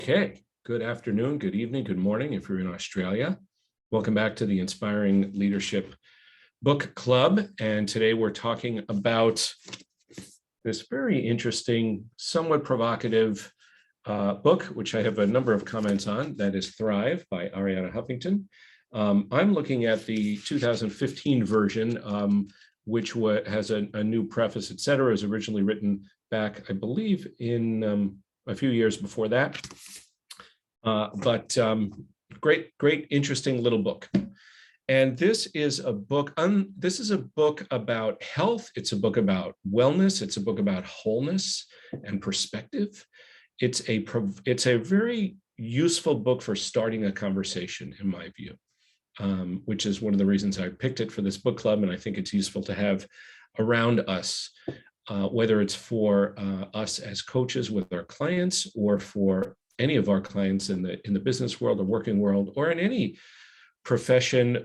Okay, good afternoon, good evening, good morning if you're in Australia. Welcome back to the Inspiring Leadership Book Club. And today we're talking about this very interesting, somewhat provocative book, which I have a number of comments on, that is Thrive by Arianna Huffington. I'm looking at the 2015 version, which has a new preface, etc. It was originally written back, I believe, in a few years before that. But great, interesting little book. And this is a book. This is a book about health. It's a book about wellness. It's a book about wholeness and perspective. It's a very useful book for starting a conversation, in my view, which is one of the reasons I picked it for this book club. And I think it's useful to have around us, whether it's for us as coaches with our clients, or for any of our clients in the business world or working world, or in any profession,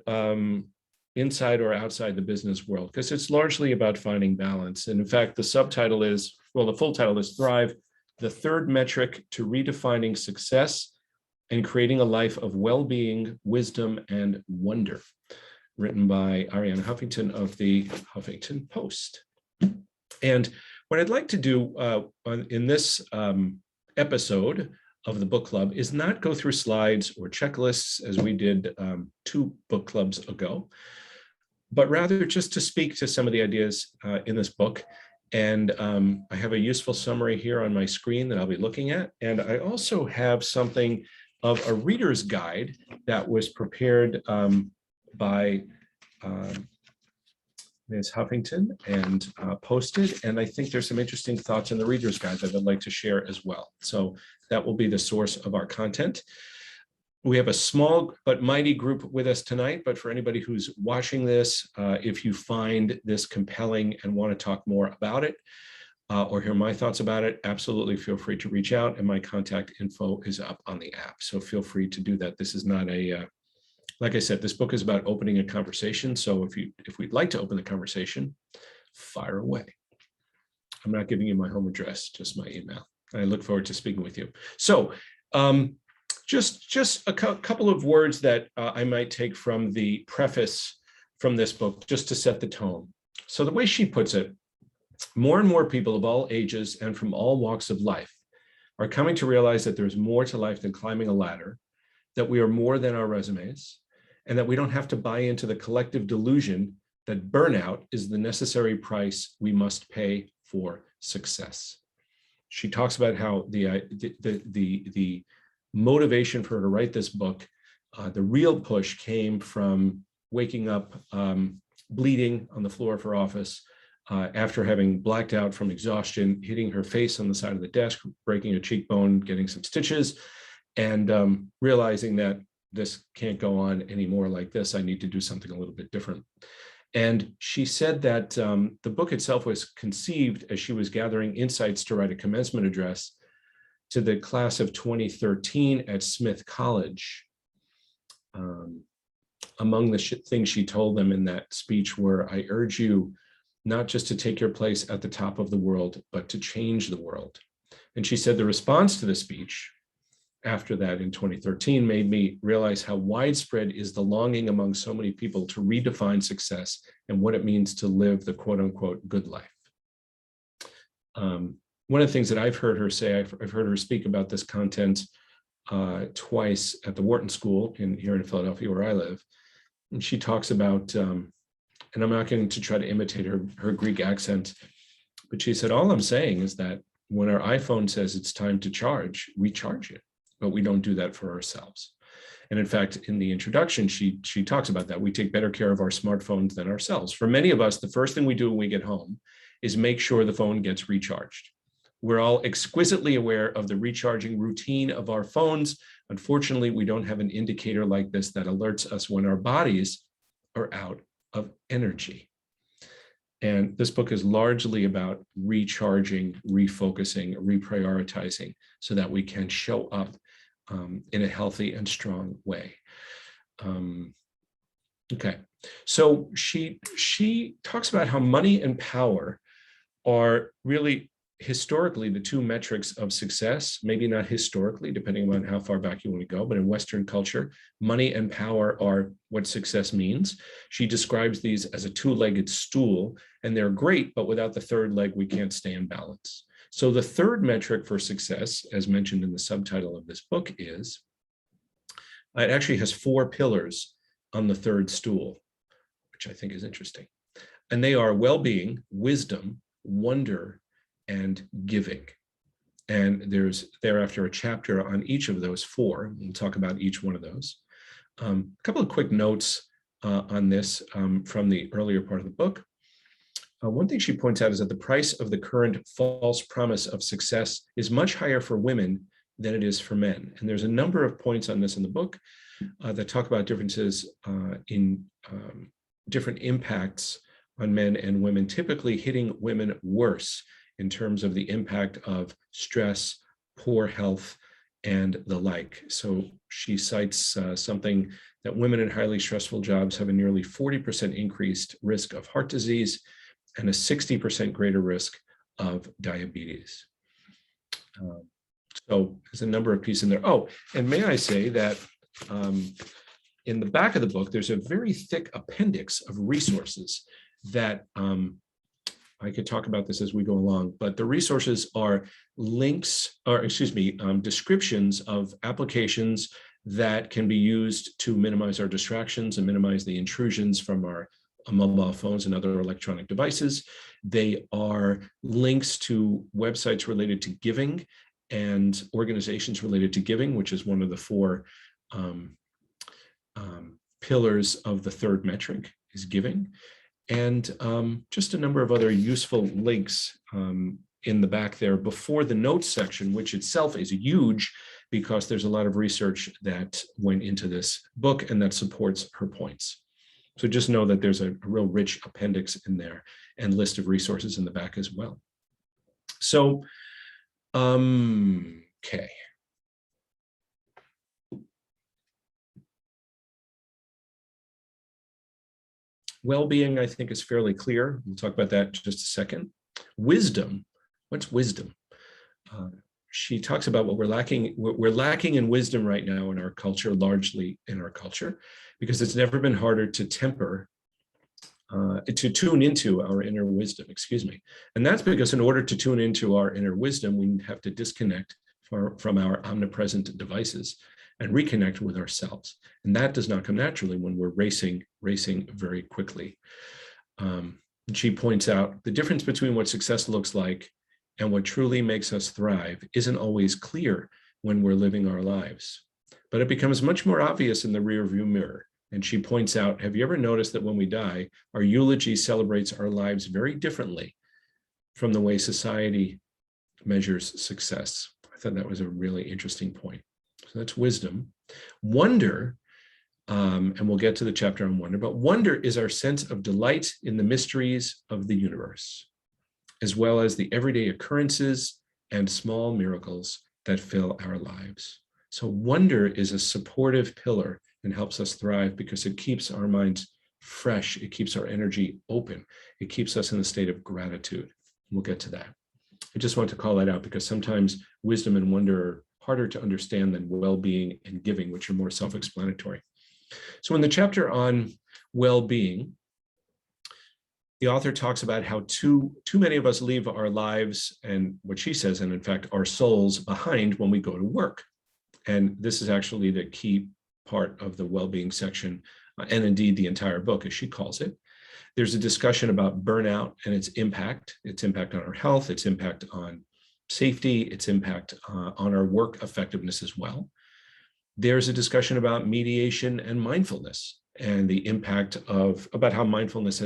inside or outside the business world, because it's largely about finding balance. And in fact, the subtitle is, well, the full title is Thrive, the Third Metric to Redefining Success and Creating a Life of Well-Being, Wisdom, and Wonder, written by Arianna Huffington of the Huffington Post. And what I'd like to do in this episode of the book club is not go through slides or checklists as we did 2 book clubs ago, but rather just to speak to some of the ideas in this book. And I have a useful summary here on my screen that I'll be looking at. And I also have something of a reader's guide that was prepared by Ms. Huffington and posted. And I think there's some interesting thoughts in the reader's guide that I'd like to share as well. So that will be the source of our content. We have a small but mighty group with us tonight, but for anybody who's watching this, if you find this compelling and want to talk more about it, or hear my thoughts about it, absolutely feel free to reach out, and my contact info is up on the app. So feel free to do that. This is not a, like I said, this book is about opening a conversation. So if we'd like to open the conversation, fire away. I'm not giving you my home address, just my email. I look forward to speaking with you. So just a couple of words that I might take from the preface from this book, just to set the tone. So the way she puts it, more and more people of all ages and from all walks of life are coming to realize that there's more to life than climbing a ladder, that we are more than our resumes, and that we don't have to buy into the collective delusion that burnout is the necessary price we must pay for success. She talks about how the motivation for her to write this book, the real push came from waking up bleeding on the floor of her office after having blacked out from exhaustion, hitting her face on the side of the desk, breaking a cheekbone, getting some stitches, and realizing that this can't go on anymore like this. I need to do something a little bit different. And she said that the book itself was conceived as she was gathering insights to write a commencement address to the class of 2013 at Smith College. Among the things she told them in that speech were, I urge you not just to take your place at the top of the world, but to change the world. And she said the response to the speech after that in 2013 made me realize how widespread is the longing among so many people to redefine success and what it means to live the quote unquote good life. One of the things that I've heard her say, I've heard her speak about this content twice at the Wharton School here in Philadelphia, where I live. And she talks about, and I'm not going to try to imitate her Greek accent, but she said, all I'm saying is that when our iPhone says it's time to charge, we charge it, but we don't do that for ourselves. And in fact, in the introduction, she talks about that. We take better care of our smartphones than ourselves. For many of us, the first thing we do when we get home is make sure the phone gets recharged. We're all exquisitely aware of the recharging routine of our phones. Unfortunately, we don't have an indicator like this that alerts us when our bodies are out of energy. And this book is largely about recharging, refocusing, reprioritizing so that we can show up in a healthy and strong way. Okay, so she talks about how money and power are really historically, the two metrics of success, maybe not historically, depending on how far back you want to go, but in Western culture, money and power are what success means. She describes these as a two-legged stool, and they're great, but without the third leg, we can't stay in balance. So the third metric for success, as mentioned in the subtitle of this book, is it actually has 4 pillars on the third stool, which I think is interesting. And they are well-being, wisdom, wonder, and giving. And there's thereafter a chapter on each of those 4. We'll talk about each one of those. A couple of quick notes on this from the earlier part of the book. One thing she points out is that the price of the current false promise of success is much higher for women than it is for men. And there's a number of points on this in the book that talk about differences in different impacts on men and women, typically hitting women worse in terms of the impact of stress, poor health, and the like. So she cites something that women in highly stressful jobs have a nearly 40% increased risk of heart disease and a 60% greater risk of diabetes. So there's a number of pieces in there. Oh, and may I say that in the back of the book, there's a very thick appendix of resources that I could talk about this as we go along, but the resources are links, or excuse me, descriptions of applications that can be used to minimize our distractions and minimize the intrusions from our mobile phones and other electronic devices. They are links to websites related to giving and organizations related to giving, which is one of the 4 pillars of the third metric, is giving. And just a number of other useful links in the back there before the notes section, which itself is huge because there's a lot of research that went into this book and that supports her points. So just know that there's a real rich appendix in there and list of resources in the back as well. So, okay. Well-being, I think, is fairly clear. We'll talk about that in just a second. Wisdom, what's wisdom? She talks about what we're lacking. We're lacking in wisdom right now in our culture, largely in our culture, because it's never been harder to tune into our inner wisdom, excuse me. And that's because in order to tune into our inner wisdom, we have to disconnect from our omnipresent devices and reconnect with ourselves. And that does not come naturally when we're racing very quickly. She points out the difference between what success looks like and what truly makes us thrive isn't always clear when we're living our lives, but it becomes much more obvious in the rearview mirror. And she points out, have you ever noticed that when we die, our eulogy celebrates our lives very differently from the way society measures success? I thought that was a really interesting point. So that's wisdom. Wonder, and we'll get to the chapter on wonder, but wonder is our sense of delight in the mysteries of the universe, as well as the everyday occurrences and small miracles that fill our lives. So wonder is a supportive pillar and helps us thrive because it keeps our minds fresh. It keeps our energy open. It keeps us in a state of gratitude. We'll get to that. I just want to call that out because sometimes wisdom and wonder are harder to understand than well-being and giving, which are more self-explanatory. So in the chapter on well-being, the author talks about how too many of us leave our lives and what she says, and in fact, our souls behind when we go to work. And this is actually the key part of the well-being section, and indeed the entire book, as she calls it. There's a discussion about burnout and its impact on our health, its impact on safety, its impact on our work effectiveness as well. There's a discussion about mediation and mindfulness and the impact about how mindfulness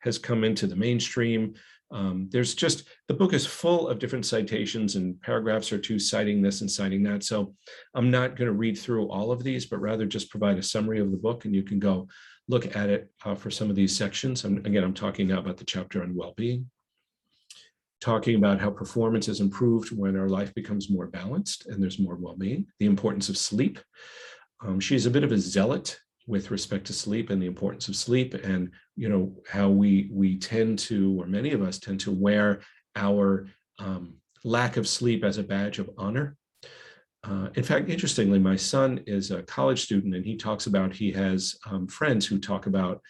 has come into the mainstream. The book is full of different citations and paragraphs or two citing this and citing that. So I'm not going to read through all of these, but rather just provide a summary of the book, and you can go look at it for some of these sections. I'm talking now about the chapter on well-being, talking about how performance is improved when our life becomes more balanced and there's more well-being, the importance of sleep. She's a bit of a zealot with respect to sleep and the importance of sleep, and how we tend to, or many of us tend to wear our lack of sleep as a badge of honor. In fact, interestingly, my son is a college student, and he talks about he has friends who talk about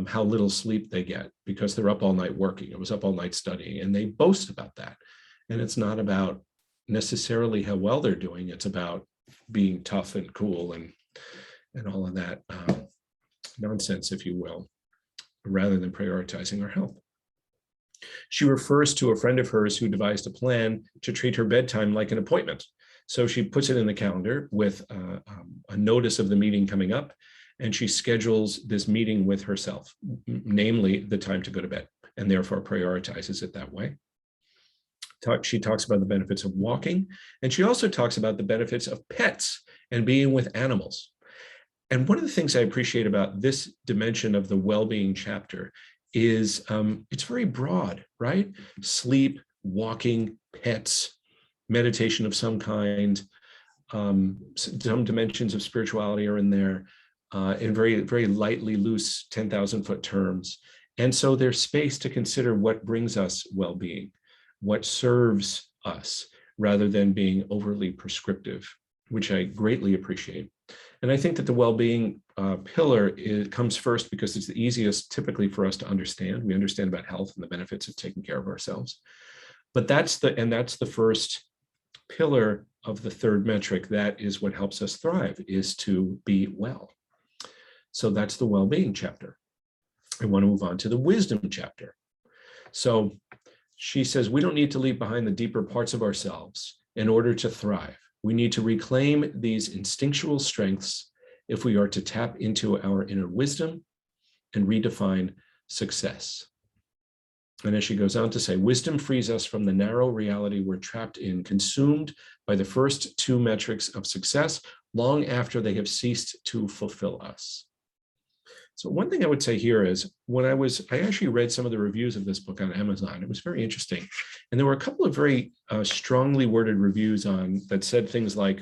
how little sleep they get because they're up all night working. It was up all night studying, and they boast about that. And it's not about necessarily how well they're doing. It's about being tough and cool and all of that nonsense, if you will, rather than prioritizing our health. She refers to a friend of hers who devised a plan to treat her bedtime like an appointment. So she puts it in the calendar with a notice of the meeting coming up, and she schedules this meeting with herself, namely the time to go to bed, and therefore prioritizes it that way. She talks about the benefits of walking, and she also talks about the benefits of pets and being with animals. And one of the things I appreciate about this dimension of the well-being chapter is it's very broad, right? Sleep, walking, pets, meditation of some kind, some dimensions of spirituality are in there in very, very lightly loose 10,000-foot terms. And so there's space to consider what brings us well-being, what serves us, rather than being overly prescriptive, which I greatly appreciate. And I think that the well-being pillar comes first because it's the easiest typically for us to understand. We understand about health and the benefits of taking care of ourselves. But that's the first pillar of the third metric. That is what helps us thrive, is to be well. So that's the well-being chapter. I want to move on to the wisdom chapter. So she says, we don't need to leave behind the deeper parts of ourselves in order to thrive. We need to reclaim these instinctual strengths if we are to tap into our inner wisdom and redefine success. And as she goes on to say, wisdom frees us from the narrow reality we're trapped in, consumed by the first two metrics of success long after they have ceased to fulfill us. So one thing I would say here is I actually read some of the reviews of this book on Amazon. It was very interesting. And there were a couple of very strongly worded reviews that said things like,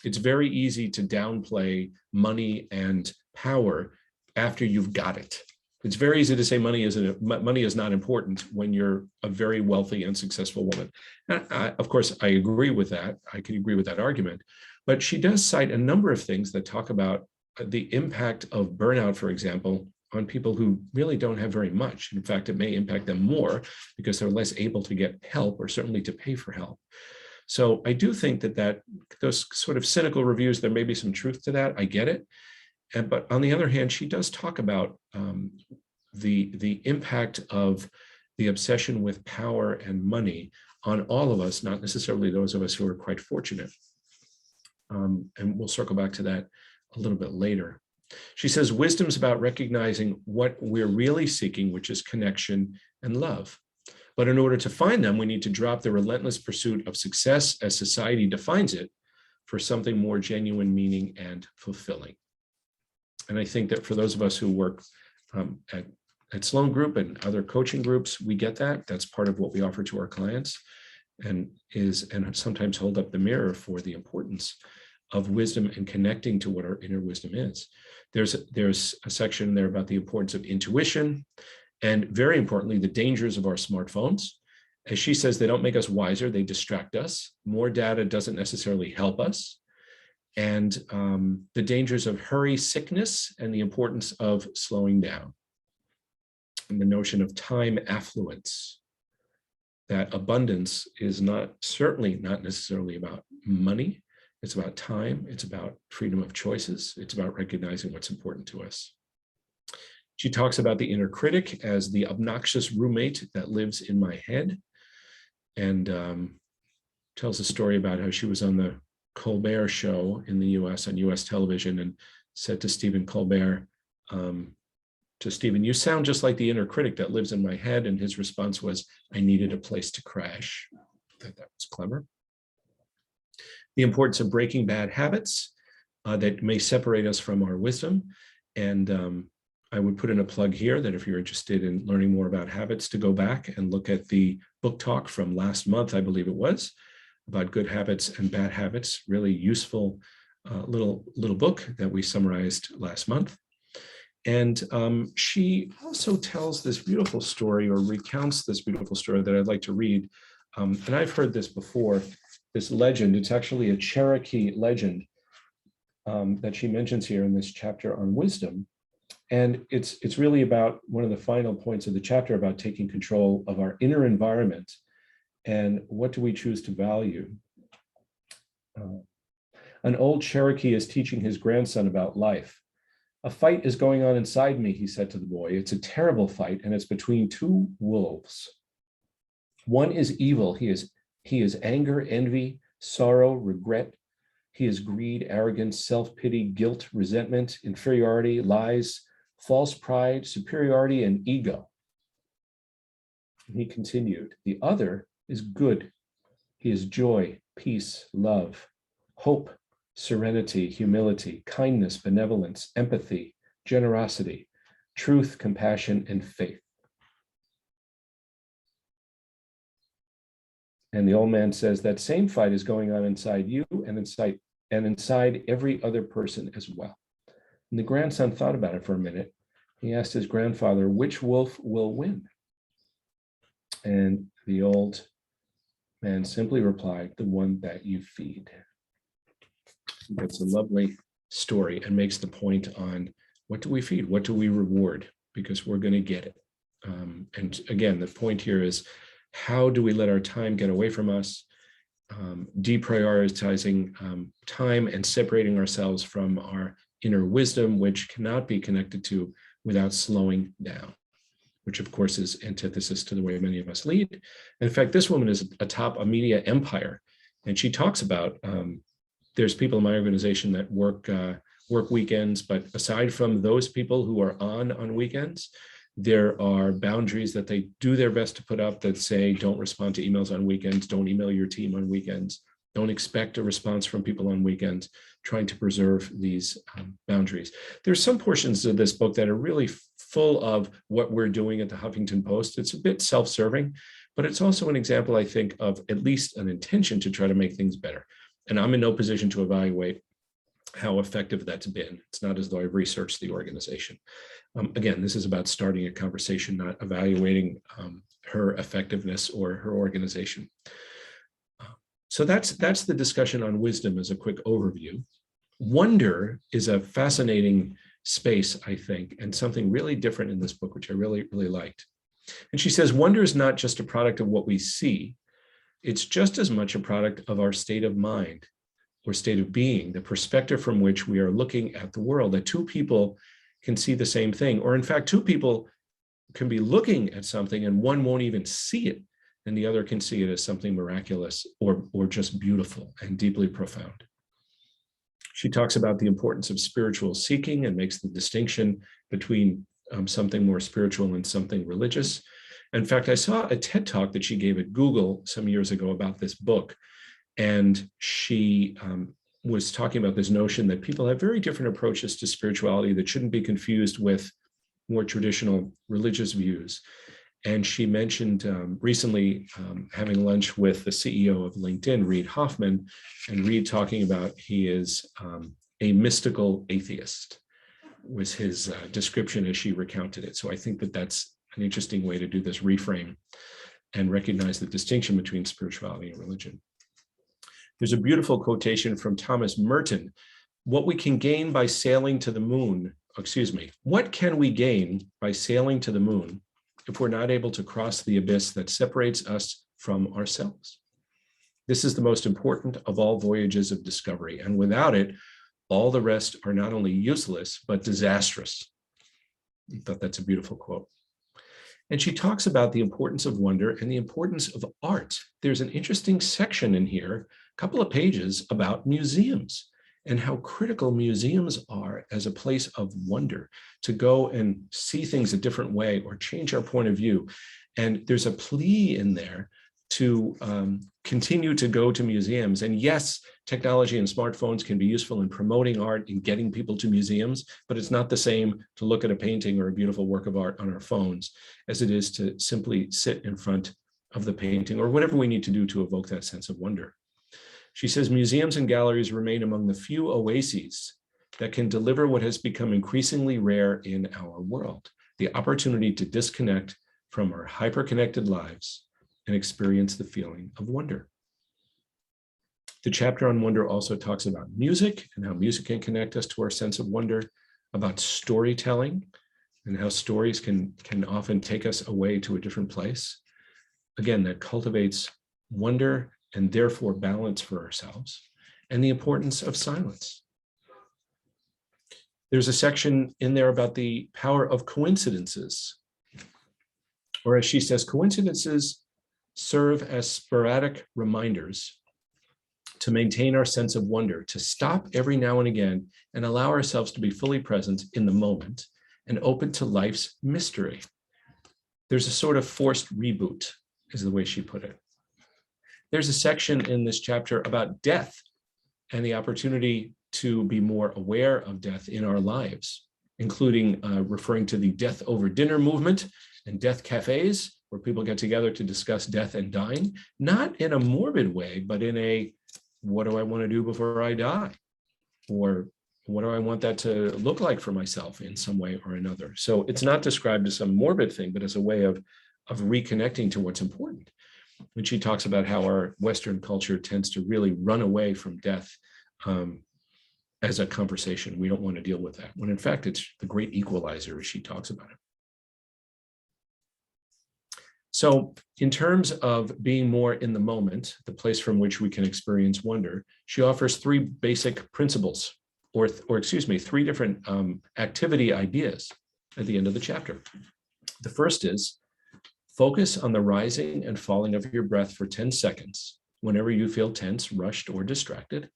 it's very easy to downplay money and power after you've got it. It's very easy to say money is not important when you're a very wealthy and successful woman. Of course, I agree with that. I can agree with that argument. But she does cite a number of things that talk about the impact of burnout, for example, on people who really don't have very much. In fact, it may impact them more because they're less able to get help or certainly to pay for help. So I do think that those sort of cynical reviews, there may be some truth to that. I get it. But on the other hand, she does talk about the impact of the obsession with power and money on all of us, not necessarily those of us who are quite fortunate. And we'll circle back to that a little bit later. She says, wisdom's about recognizing what we're really seeking, which is connection and love. But in order to find them, we need to drop the relentless pursuit of success as society defines it for something more genuine, meaning, and fulfilling. And I think that for those of us who work at Sloan Group and other coaching groups, we get that. That's part of what we offer to our clients, and sometimes hold up the mirror for the importance of wisdom and connecting to what our inner wisdom is. There's a section there about the importance of intuition, and very importantly, the dangers of our smartphones. As she says, they don't make us wiser, they distract us. More data doesn't necessarily help us. And the dangers of hurry sickness and the importance of slowing down. And the notion of time affluence, that abundance is certainly not necessarily about money. It's about time. It's about freedom of choices. It's about recognizing what's important to us. She talks about the inner critic as the obnoxious roommate that lives in my head, and tells a story about how she was on the Colbert show in the US on US television and said to Stephen Colbert, you sound just like the inner critic that lives in my head. And his response was, I needed a place to crash. I thought that was clever. The importance of breaking bad habits that may separate us from our wisdom. And I would put in a plug here that if you're interested in learning more about habits, to go back and look at the book talk from last month, I believe it was, about good habits and bad habits. Really useful little book that we summarized last month. And she also tells this beautiful story, or recounts this beautiful story that I'd like to read, And I've heard this before, this legend. It's actually a Cherokee legend that she mentions here in this chapter on wisdom. And it's really about one of the final points of the chapter about taking control of our inner environment and what do we choose to value. An old Cherokee is teaching his grandson about life. "A fight is going on inside me," he said to the boy. "It's a terrible fight, and it's between two wolves. One is evil. He is anger, envy, sorrow, regret. He is greed, arrogance, self-pity, guilt, resentment, inferiority, lies, false pride, superiority, and ego." And he continued, "The other is good. He is joy, peace, love, hope, serenity, humility, kindness, benevolence, empathy, generosity, truth, compassion, and faith." And the old man says that same fight is going on inside you and inside every other person as well. And the grandson thought about it for a minute. He asked his grandfather, "Which wolf will win?" And the old man simply replied, "The one that you feed." That's a lovely story and makes the point on what do we feed? What do we reward? Because we're going to get it. And again, the point here is, how do we let our time get away from us? Deprioritizing time and separating ourselves from our inner wisdom, which cannot be connected to without slowing down, which of course is antithesis to the way many of us lead. And in fact, this woman is atop a media empire, and she talks about there's people in my organization that work weekends, but aside from those people who are on weekends, there are boundaries that they do their best to put up that say, don't respond to emails on weekends, don't email your team on weekends, don't expect a response from people on weekends, trying to preserve these boundaries. There's some portions of this book that are really full of what we're doing at the Huffington Post. It's a bit self-serving, but it's also an example, I think, of at least an intention to try to make things better. And I'm in no position to evaluate how effective that's been. It's not as though I've researched the organization. Again, this is about starting a conversation, not evaluating her effectiveness or her organization. So that's the discussion on wisdom as a quick overview. Wonder is a fascinating space, I think, and something really different in this book, which I really, really liked. And she says, wonder is not just a product of what we see. It's just as much a product of our state of mind or state of being, the perspective from which we are looking at the world, that two people can see the same thing, or in fact, two people can be looking at something and one won't even see it, and the other can see it as something miraculous or just beautiful and deeply profound. She talks about the importance of spiritual seeking and makes the distinction between something more spiritual and something religious. In fact, I saw a TED talk that she gave at Google some years ago about this book, and she was talking about this notion that people have very different approaches to spirituality that shouldn't be confused with more traditional religious views. And she mentioned recently having lunch with the CEO of LinkedIn, Reid Hoffman, and Reid talking about he is a mystical atheist, was his description as she recounted it. So I think that that's an interesting way to do this reframe and recognize the distinction between spirituality and religion. There's a beautiful quotation from Thomas Merton. What we can gain by sailing to the moon, what can we gain by sailing to the moon if we're not able to cross the abyss that separates us from ourselves? This is the most important of all voyages of discovery, and without it, all the rest are not only useless, but disastrous. I thought that's a beautiful quote. And she talks about the importance of wonder and the importance of art. There's an interesting section in here, a couple of pages, about museums and how critical museums are as a place of wonder, to go and see things a different way or change our point of view. And there's a plea in there to continue to go to museums. And yes, technology and smartphones can be useful in promoting art and getting people to museums, but it's not the same to look at a painting or a beautiful work of art on our phones as it is to simply sit in front of the painting or whatever we need to do to evoke that sense of wonder. She says, museums and galleries remain among the few oases that can deliver what has become increasingly rare in our world, the opportunity to disconnect from our hyper-connected lives and experience the feeling of wonder. The chapter on wonder also talks about music and how music can connect us to our sense of wonder, about storytelling and how stories can often take us away to a different place. Again, that cultivates wonder and therefore balance for ourselves, and the importance of silence. There's a section in there about the power of coincidences, or as she says, coincidences serve as sporadic reminders to maintain our sense of wonder, to stop every now and again and allow ourselves to be fully present in the moment and open to life's mystery. There's a sort of forced reboot, is the way she put it. There's a section in this chapter about death and the opportunity to be more aware of death in our lives, including referring to the death over dinner movement and death cafes, where people get together to discuss death and dying, not in a morbid way, but in a, what do I want to do before I die? Or what do I want that to look like for myself in some way or another? So it's not described as some morbid thing, but as a way of reconnecting to what's important. When she talks about how our Western culture tends to really run away from death as a conversation, we don't want to deal with that, when in fact it's the great equalizer, as she talks about it. So in terms of being more in the moment, the place from which we can experience wonder, she offers three basic principles, or excuse me, three different activity ideas at the end of the chapter. The first is focus on the rising and falling of your breath for 10 seconds whenever you feel tense, rushed, or distracted.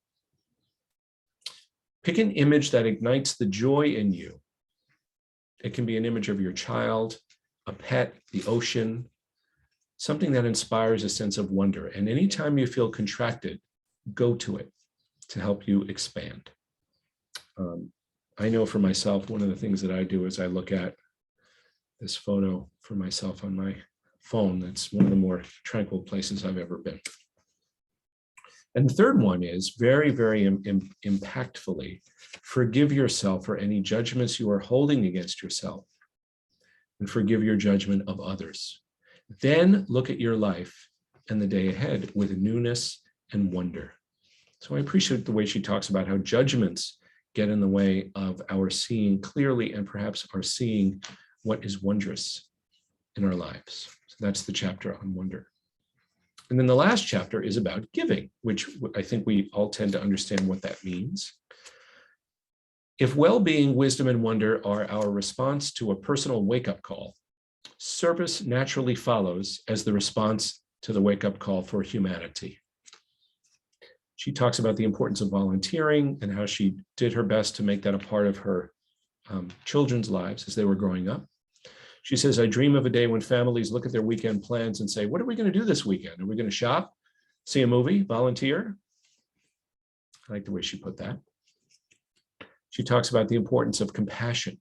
Pick an image that ignites the joy in you. It can be an image of your child, a pet, the ocean, something that inspires a sense of wonder. And anytime you feel contracted, go to it to help you expand. I know for myself, one of the things that I do is I look at this photo for myself on my phone. That's one of the more tranquil places I've ever been. And the third one is very, very impactfully, forgive yourself for any judgments you are holding against yourself, and forgive your judgment of others. Then look at your life and the day ahead with newness and wonder. So I appreciate the way she talks about how judgments get in the way of our seeing clearly and perhaps our seeing what is wondrous in our lives. So that's the chapter on wonder. And then the last chapter is about giving, which I think we all tend to understand what that means. If well-being, wisdom, and wonder are our response to a personal wake-up call, service naturally follows as the response to the wake-up call for humanity. She talks about the importance of volunteering and how she did her best to make that a part of her children's lives as they were growing up. She says, I dream of a day when families look at their weekend plans and say, what are we going to do this weekend? Are we going to shop, see a movie, volunteer? I like the way she put that. She talks about the importance of compassion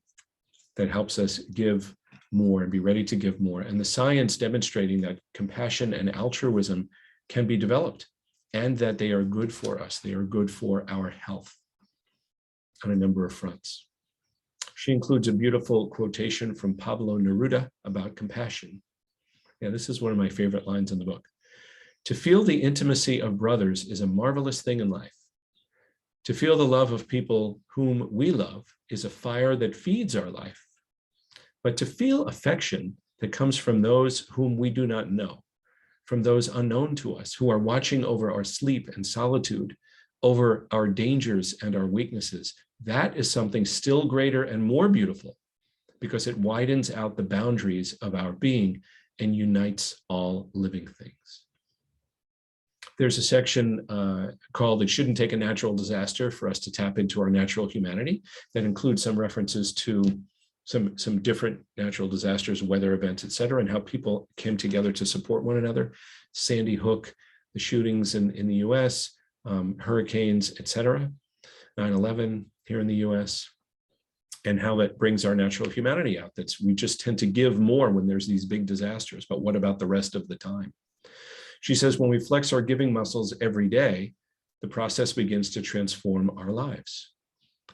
that helps us give more and be ready to give more, and the science demonstrating that compassion and altruism can be developed and that they are good for us. They are good for our health on a number of fronts. She includes a beautiful quotation from Pablo Neruda about compassion. Yeah, this is one of my favorite lines in the book. To feel the intimacy of brothers is a marvelous thing in life. To feel the love of people whom we love is a fire that feeds our life. But to feel affection that comes from those whom we do not know, from those unknown to us, who are watching over our sleep and solitude, over our dangers and our weaknesses, that is something still greater and more beautiful, because it widens out the boundaries of our being and unites all living things. There's a section called It Shouldn't Take a Natural Disaster for us to tap into our natural humanity that includes some references to some different natural disasters, weather events, et cetera, and how people came together to support one another. Sandy Hook, the shootings in the US, hurricanes, et cetera, 9/11 here in the US, and how that brings our natural humanity out. We just tend to give more when there's these big disasters, but what about the rest of the time? She says, when we flex our giving muscles every day, the process begins to transform our lives.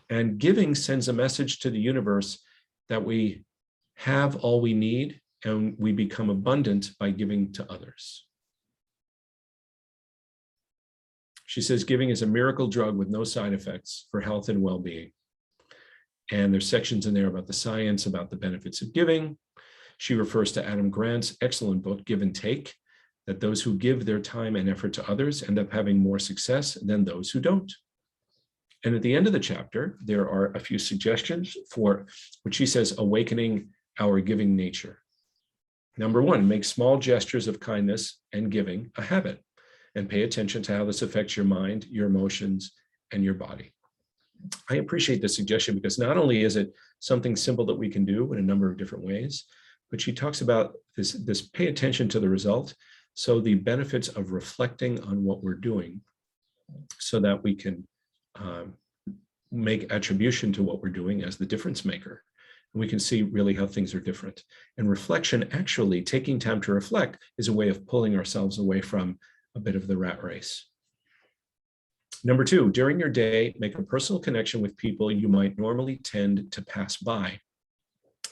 And giving sends a message to the universe that we have all we need and we become abundant by giving to others. She says giving is a miracle drug with no side effects for health and well-being. And there's sections in there about the science, about the benefits of giving. She refers to Adam Grant's excellent book, Give and Take, that those who give their time and effort to others end up having more success than those who don't. And at the end of the chapter, there are a few suggestions for what she says, awakening our giving nature. Number one, make small gestures of kindness and giving a habit, and pay attention to how this affects your mind, your emotions, and your body. I appreciate this suggestion because not only is it something simple that we can do in a number of different ways, but she talks about this pay attention to the result. So the benefits of reflecting on what we're doing so that we can make attribution to what we're doing as the difference maker. And we can see really how things are different. And reflection, actually taking time to reflect, is a way of pulling ourselves away from a bit of the rat race. Number two, during your day, make a personal connection with people you might normally tend to pass by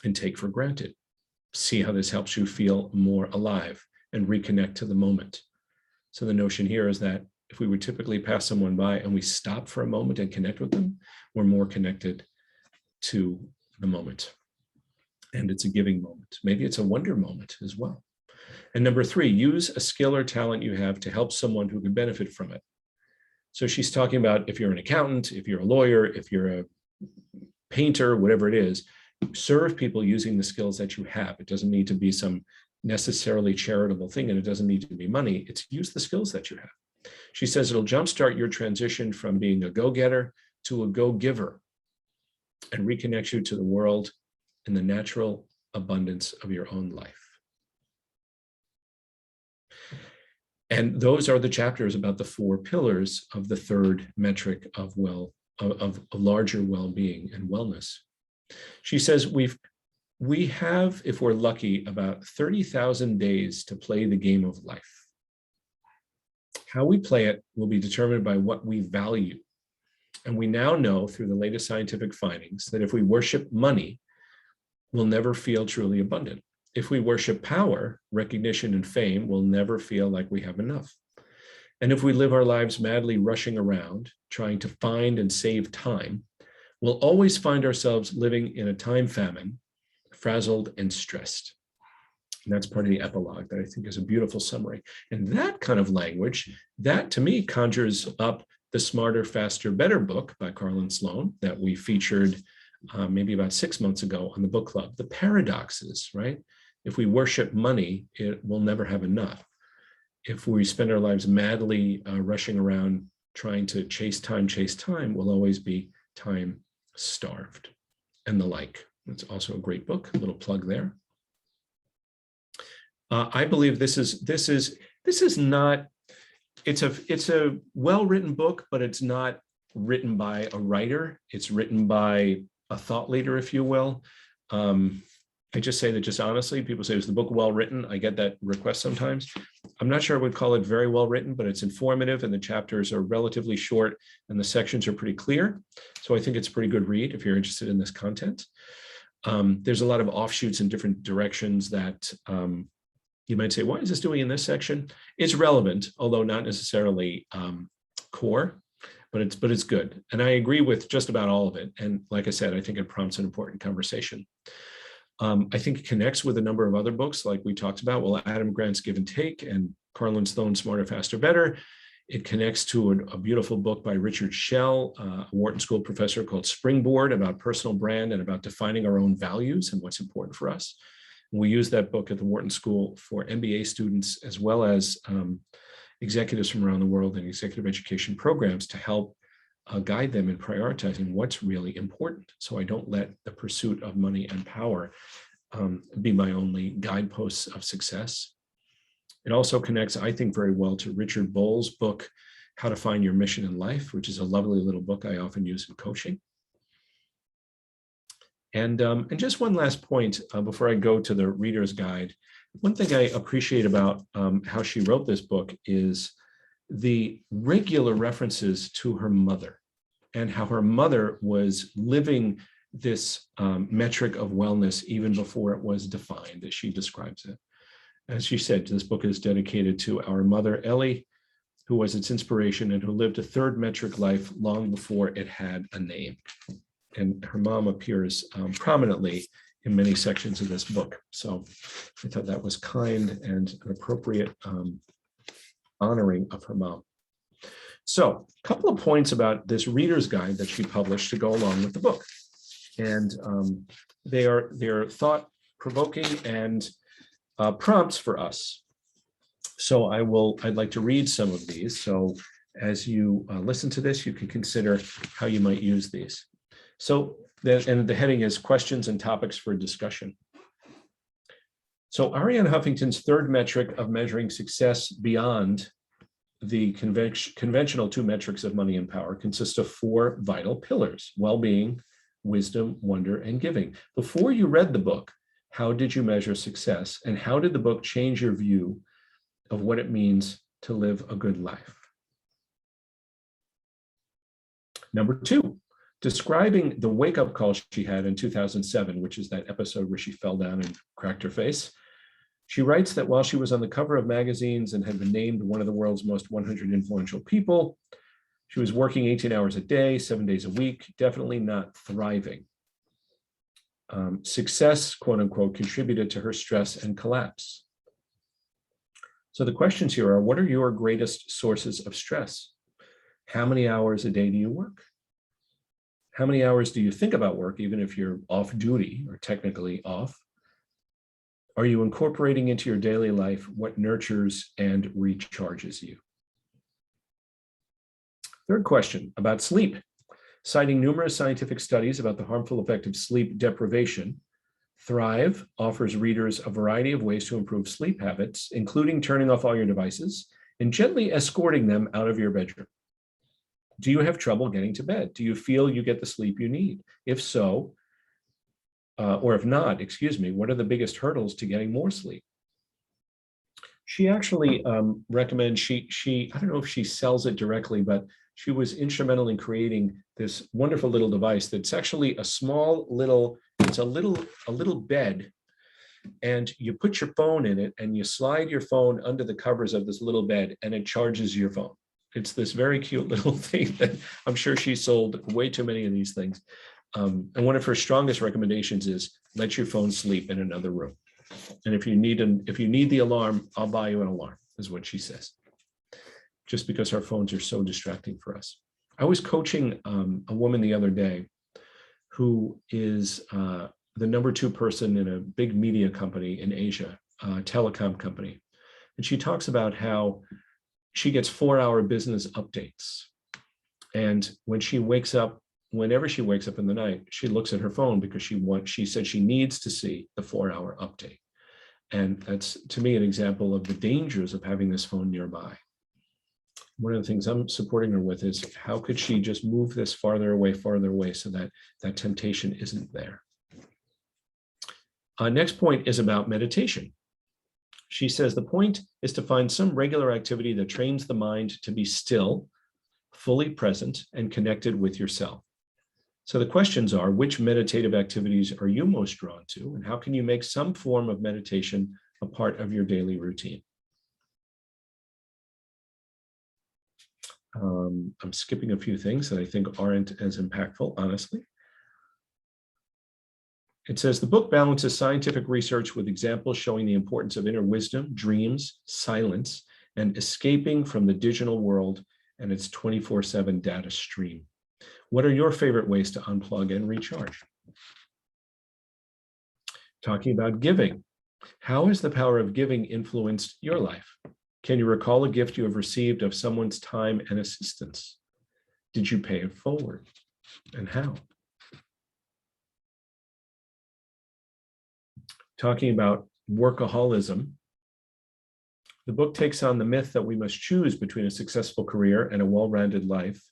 and take for granted. See how this helps you feel more alive and reconnect to the moment. So the notion here is that if we would typically pass someone by and we stop for a moment and connect with them, we're more connected to the moment. And it's a giving moment. Maybe it's a wonder moment as well. And number three, use a skill or talent you have to help someone who could benefit from it. So she's talking about if you're an accountant, if you're a lawyer, if you're a painter, whatever it is, serve people using the skills that you have. It doesn't need to be some necessarily charitable thing, and it doesn't need to be money. It's use the skills that you have. She says it'll jumpstart your transition from being a go-getter to a go-giver and reconnect you to the world in the natural abundance of your own life. And those are the chapters about the four pillars of the third metric of larger well-being and wellness. She says we have, if we're lucky, about 30,000 days to play the game of life. How we play it will be determined by what we value. And we now know through the latest scientific findings that if we worship money, we'll never feel truly abundant. If we worship power, recognition, and fame, we'll never feel like we have enough. And if we live our lives madly rushing around, trying to find and save time, we'll always find ourselves living in a time famine, frazzled and stressed. And that's part of the epilogue that I think is a beautiful summary. And that kind of language, that to me conjures up the Smarter, Faster, Better book by Carlin Sloan that we featured maybe about 6 months ago on the book club. The paradoxes, right? If we worship money, it will never have enough. If we spend our lives madly rushing around trying to chase time, we'll always be time starved and the like. It's also a great book, a little plug there. I believe this is not, it's a well-written book, but it's not written by a writer. It's written by a thought leader, if you will. I just say that just honestly, people say, is the book well written? I get that request sometimes. I'm not sure I would call it very well written, but it's informative and the chapters are relatively short and the sections are pretty clear. So I think it's a pretty good read if you're interested in this content. There's a lot of offshoots in different directions that you might say, why is this doing in this section? It's relevant, although not necessarily core, but it's good. And I agree with just about all of it. And like I said, I think it prompts an important conversation. I think it connects with a number of other books like we talked about. Well, Adam Grant's Give and Take and Carlin Sloan's Smarter, Faster, Better. It connects to a beautiful book by Richard Schell, a Wharton School professor, called Springboard, about personal brand and about defining our own values and what's important for us. And we use that book at the Wharton School for MBA students as well as executives from around the world in executive education programs to help guide them in prioritizing what's really important. So I don't let the pursuit of money and power be my only guideposts of success. It also connects, I think, very well to Richard Bowles' book, How to Find Your Mission in Life, which is a lovely little book I often use in coaching. And just one last point before I go to the reader's guide. One thing I appreciate about how she wrote this book is the regular references to her mother and how her mother was living this metric of wellness even before it was defined, as she describes it. As she said, this book is dedicated to our mother, Ellie, who was its inspiration and who lived a third metric life long before it had a name. And her mom appears prominently in many sections of this book. So I thought that was kind and an appropriate honoring of her mom. So a couple of points about this reader's guide that she published to go along with the book. And they're thought-provoking and prompts for us. So I'd like to read some of these. So as you listen to this, you can consider how you might use these. So the heading is questions and topics for discussion. So Arianna Huffington's third metric of measuring success beyond the conventional two metrics of money and power consists of four vital pillars: well-being, wisdom, wonder, and giving. Before you read the book, how did you measure success? And how did the book change your view of what it means to live a good life? Number two, describing the wake-up call she had in 2007, which is that episode where she fell down and cracked her face. She writes that while she was on the cover of magazines and had been named one of the world's most 100 influential people, she was working 18 hours a day, 7 days a week, definitely not thriving. Success, quote unquote, contributed to her stress and collapse. So the questions here are, what are your greatest sources of stress? How many hours a day do you work? How many hours do you think about work, even if you're off duty or technically off? Are you incorporating into your daily life what nurtures and recharges you? Third question, about sleep. Citing numerous scientific studies about the harmful effect of sleep deprivation, Thrive offers readers a variety of ways to improve sleep habits, including turning off all your devices and gently escorting them out of your bedroom. Do you have trouble getting to bed? Do you feel you get the sleep you need? If so, or if not, excuse me, what are the biggest hurdles to getting more sleep? She actually recommends, I don't know if she sells it directly, but she was instrumental in creating this wonderful little device that's actually a small little, it's a little bed, and you put your phone in it and you slide your phone under the covers of this little bed and it charges your phone. It's this very cute little thing that I'm sure she sold way too many of these things. And one of her strongest recommendations is let your phone sleep in another room. And if you need the alarm, I'll buy you an alarm, is what she says. Just because our phones are so distracting for us. I was coaching a woman the other day who is the number 2 person in a big media company in Asia, a telecom company. And she talks about how she gets 4-hour business updates. And when she wakes up, whenever she wakes up in the night, she looks at her phone because she said she needs to see the 4-hour update. And that's, to me, an example of the dangers of having this phone nearby. One of the things I'm supporting her with is how could she just move this farther away so that that temptation isn't there. Next point is about meditation. She says the point is to find some regular activity that trains the mind to be still, fully present, and connected with yourself. So the questions are, which meditative activities are you most drawn to, and how can you make some form of meditation a part of your daily routine? I'm skipping a few things that I think aren't as impactful, honestly. It says the book balances scientific research with examples showing the importance of inner wisdom, dreams, silence, and escaping from the digital world and its 24/7 data stream. What are your favorite ways to unplug and recharge? Talking about giving. How has the power of giving influenced your life? Can you recall a gift you have received of someone's time and assistance? Did you pay it forward? And how? Talking about workaholism. The book takes on the myth that we must choose between a successful career and a well-rounded life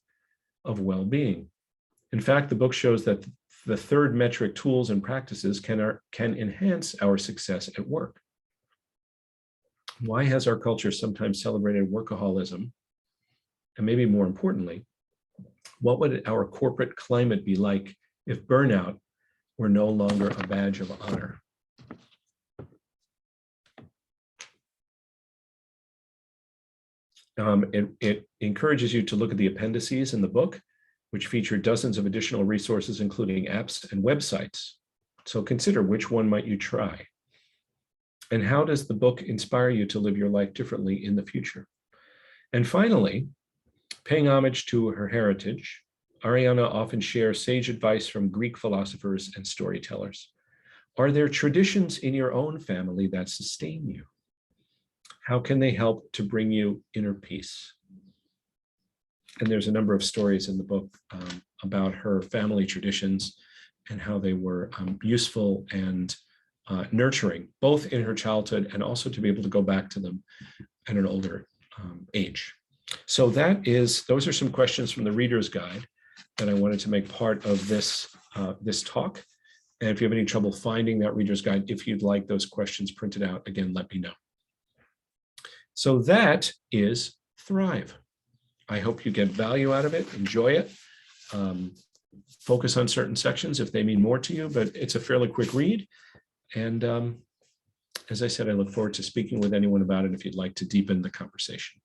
of well-being. In fact, the book shows that the third metric tools and practices can enhance our success at work. Why has our culture sometimes celebrated workaholism? And maybe more importantly, what would our corporate climate be like if burnout were no longer a badge of honor. It encourages you to look at the appendices in the book, which feature dozens of additional resources, including apps and websites. So consider which one might you try. And how does the book inspire you to live your life differently in the future? And finally, paying homage to her heritage, Arianna often shares sage advice from Greek philosophers and storytellers. Are there traditions in your own family that sustain you? How can they help to bring you inner peace? And there's a number of stories in the book about her family traditions and how they were useful and nurturing, both in her childhood and also to be able to go back to them at an older age. So those are some questions from the Reader's Guide that I wanted to make part of this talk. And if you have any trouble finding that Reader's Guide, if you'd like those questions printed out, again, let me know. So that is Thrive. I hope you get value out of it, enjoy it, focus on certain sections if they mean more to you, but it's a fairly quick read. And as I said, I look forward to speaking with anyone about it if you'd like to deepen the conversation.